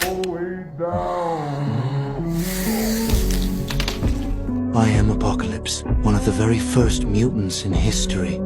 way down. I am Apocalypse, one of the very first mutants in history.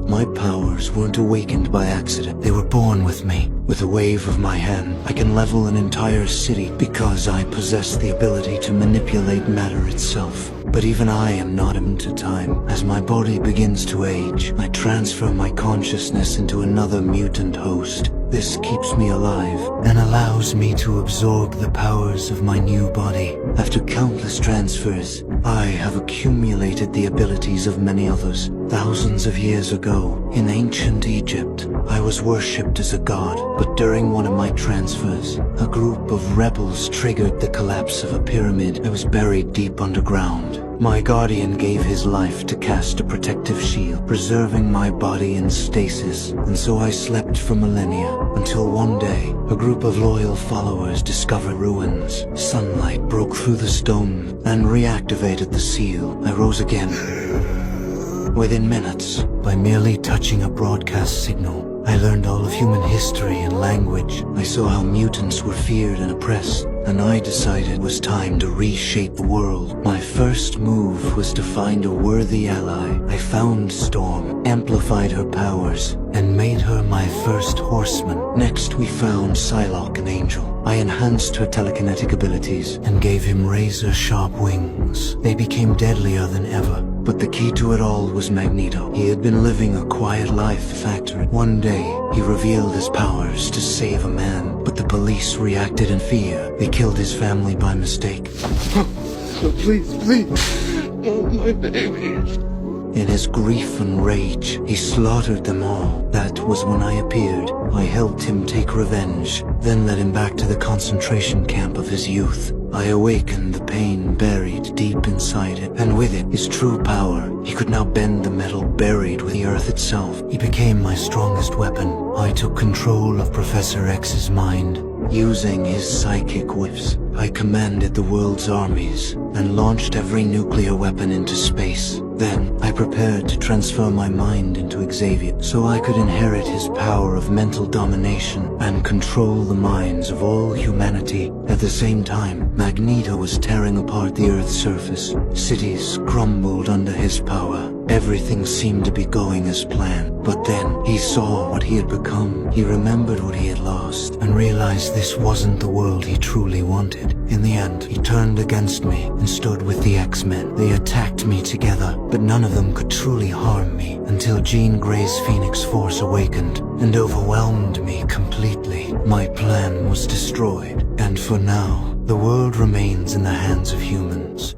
My powers weren't awakened by accident. They were born with me. With a wave of my hand, I can level an entire city because I possess the ability to manipulate matter itself. But even I am not immune to time. As my body begins to age, I transfer my consciousness into another mutant host. This keeps me alive and allows me to absorb the powers of my new body. After countless transfers, I have accumulated the abilities of many others. Thousands of years ago, in ancient Egypt, I was worshipped as a god, but during one of my transfers, a group of rebels triggered the collapse of a pyramid. I was buried deep underground. My guardian gave his life to cast a protective shield, preserving my body in stasis, and so I slept for millennia, until one day, a group of loyal followers discovered ruins. Sunlight broke through the stone and reactivated the seal. I rose again. Within minutes, by merely touching a broadcast signal, I learned all of human history and language. I saw how mutants were feared and oppressed, and I decided it was time to reshape the world. My first move was to find a worthy ally. I found Storm, amplified her powers, and made her my first horseman. Next we found Psylocke, an angel. I enhanced her telekinetic abilities and gave him razor-sharp wings. They became deadlier than ever. But the key to it all was Magneto. He had been living a quiet life in the factory. One day, he revealed his powers to save a man, but the police reacted in fear. They killed his family by mistake. Please, oh, my baby. In his grief and rage, he slaughtered them all. That was when I appeared. I helped him take revenge, then led him back to the concentration camp of his youth. I awakened the pain buried deep inside it, and with it, his true power. He could now bend the metal buried with the earth itself. He became my strongest weapon. I took control of Professor X's mind. Using his psychic whips, I commanded the world's armies and launched every nuclear weapon into space. Then, I prepared to transfer my mind into Xavier so I could inherit his power of mental domination and control the minds of all humanity. At the same time, Magneto was tearing apart the Earth's surface. Cities crumbled under his power. Everything seemed to be going as planned. But then, he saw what he had become. He remembered what he had lost and realized this wasn't the world he truly wanted. In the end, he turned against me and stood with the X-Men. They attacked me together, but none of them could truly harm me until Jean Grey's Phoenix Force awakened and overwhelmed me completely. My plan was destroyed, and for now, the world remains in the hands of humans.